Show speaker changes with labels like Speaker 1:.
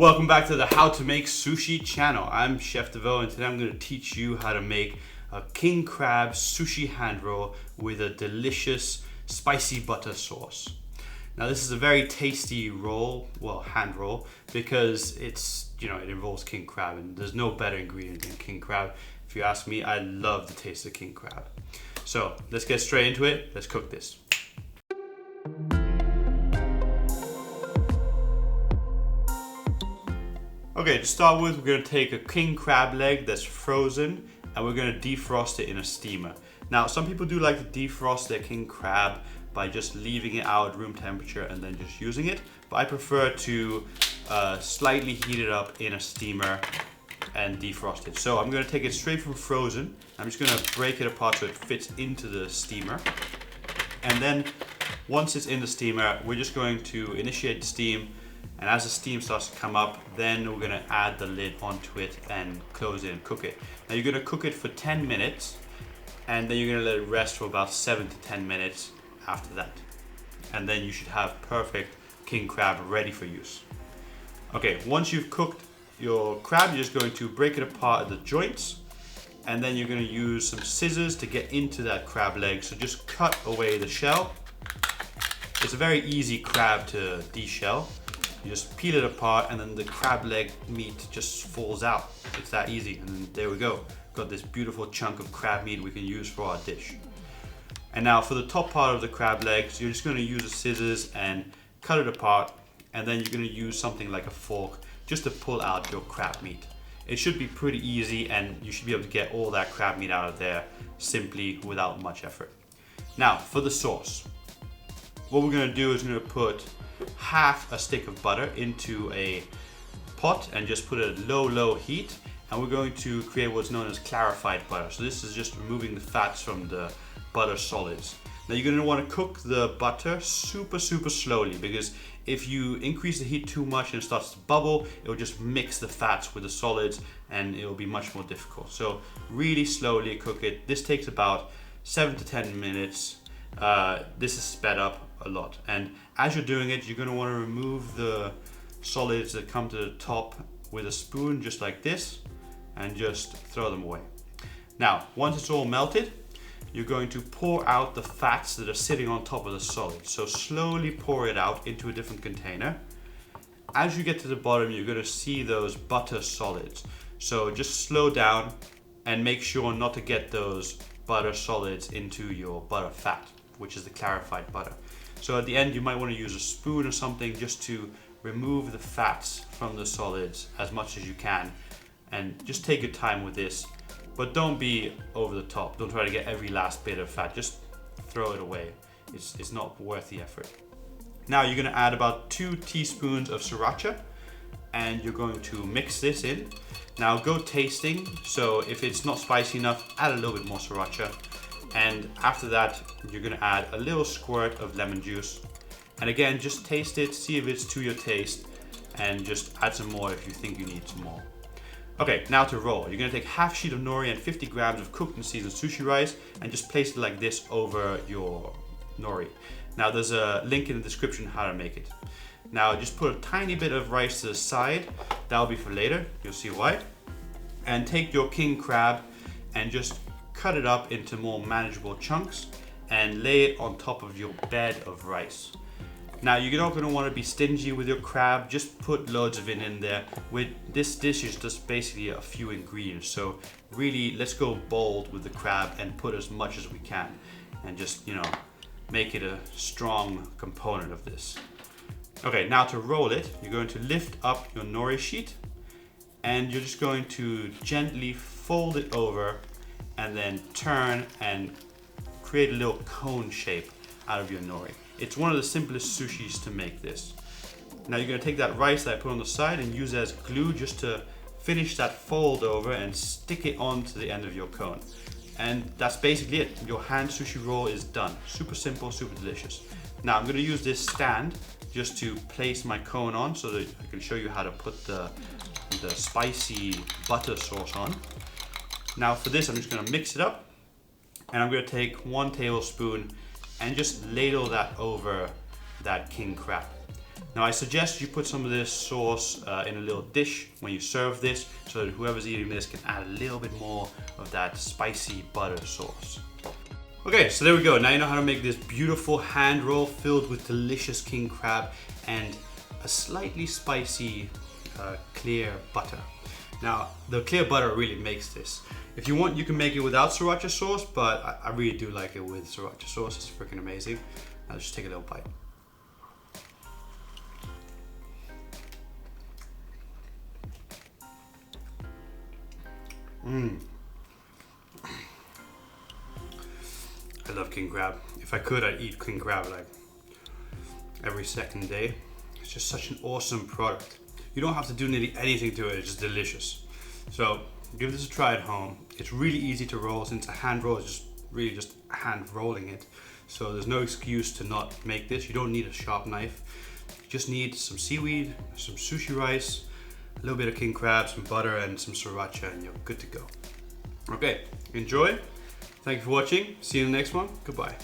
Speaker 1: Welcome back to the How to Make Sushi channel. I'm Chef Devo, and today I'm going to teach you how to make a king crab sushi hand roll with a delicious spicy butter sauce. Now this is a very tasty roll, hand roll, because it involves king crab, and there's no better ingredient than king crab. If you ask me, I love the taste of king crab. So let's get straight into it. Let's cook this. Okay, to start with, we're going to take a king crab leg that's frozen and we're going to defrost it in a steamer. Now, some people do like to defrost their king crab by just leaving it out at room temperature and then just using it. But I prefer to slightly heat it up in a steamer and defrost it. So I'm going to take it straight from frozen. I'm just going to break it apart so it fits into the steamer. And then once it's in the steamer, we're just going to initiate the steam. And as the steam starts to come up, then we're going to add the lid onto it and close it and cook it. Now you're going to cook it for 10 minutes and then you're going to let it rest for about 7 to 10 minutes after that. And then you should have perfect king crab ready for use. Okay, once you've cooked your crab, you're just going to break it apart at the joints, and then you're going to use some scissors to get into that crab leg. So just cut away the shell. It's a very easy crab to deshell. You just peel it apart and then the crab leg meat just falls out. It's that easy, and there we go. Got this beautiful chunk of crab meat we can use for our dish. And now for the top part of the crab legs, you're just going to use the scissors and cut it apart, and then you're going to use something like a fork just to pull out your crab meat. It should be pretty easy and you should be able to get all that crab meat out of there simply without much effort. Now for the sauce, what we're going to do is we're going to put half a stick of butter into a pot and just put it at low heat, and we're going to create what's known as clarified butter. So this is just removing the fats from the butter solids. Now you're going to want to cook the butter super slowly, because if you increase the heat too much and it starts to bubble, it will just mix the fats with the solids and it will be much more difficult. So really slowly cook it. This takes about 7 to 10 minutes. This is sped up a lot, and as you're doing it, you're going to want to remove the solids that come to the top with a spoon, just like this, and just throw them away. Now once it's all melted, you're going to pour out the fats that are sitting on top of the solid. So slowly pour it out into a different container. As you get to the bottom, you're going to see those butter solids. So just slow down and make sure not to get those butter solids into your butter fat, which is the clarified butter. So at the end, you might want to use a spoon or something just to remove the fats from the solids as much as you can. And just take your time with this, but don't be over the top. Don't try to get every last bit of fat. Just throw it away. It's not worth the effort. Now you're going to add about 2 teaspoons of sriracha, and you're going to mix this in. Now go tasting. So if it's not spicy enough, add a little bit more sriracha. And after that, you're going to add a little squirt of lemon juice. And again, just taste it, see if it's to your taste, and just add some more if you think you need some more. Okay, now to roll. You're going to take half sheet of nori and 50 grams of cooked and seasoned sushi rice and just place it like this over your nori. Now there's a link in the description how to make it. Now just put a tiny bit of rice to the side. That'll be for later. You'll see why. And take your king crab and just cut it up into more manageable chunks and lay it on top of your bed of rice. Now you're not going to want to be stingy with your crab. Just put loads of it in there. With this dish is just basically a few ingredients, so really let's go bold with the crab and put as much as we can and just make it a strong component of this. Okay, now to roll it, you're going to lift up your nori sheet and you're just going to gently fold it over and then turn and create a little cone shape out of your nori. It's one of the simplest sushis to make this. Now you're going to take that rice that I put on the side and use it as glue just to finish that fold over and stick it onto the end of your cone. And that's basically it. Your hand sushi roll is done. Super simple, super delicious. Now I'm going to use this stand just to place my cone on so that I can show you how to put the spicy butter sauce on. Now for this, I'm just going to mix it up, and I'm going to take 1 tablespoon and just ladle that over that king crab. Now I suggest you put some of this sauce in a little dish when you serve this, so that whoever's eating this can add a little bit more of that spicy butter sauce. Okay, so there we go. Now you know how to make this beautiful hand roll filled with delicious king crab and a slightly spicy clear butter. Now the clear butter really makes this. If you want, you can make it without sriracha sauce, but I really do like it with sriracha sauce. It's freaking amazing. Now just take a little bite. I love king crab. If I could, I'd eat king crab like every second day. It's just such an awesome product. You don't have to do nearly anything to it, it's just delicious. So give this a try at home. It's really easy to roll, since a hand roll is just really just hand rolling it. So there's no excuse to not make this. You don't need a sharp knife. You just need some seaweed, some sushi rice, a little bit of king crab, some butter, and some sriracha, and you're good to go. Okay, enjoy. Thank you for watching. See you in the next one. Goodbye.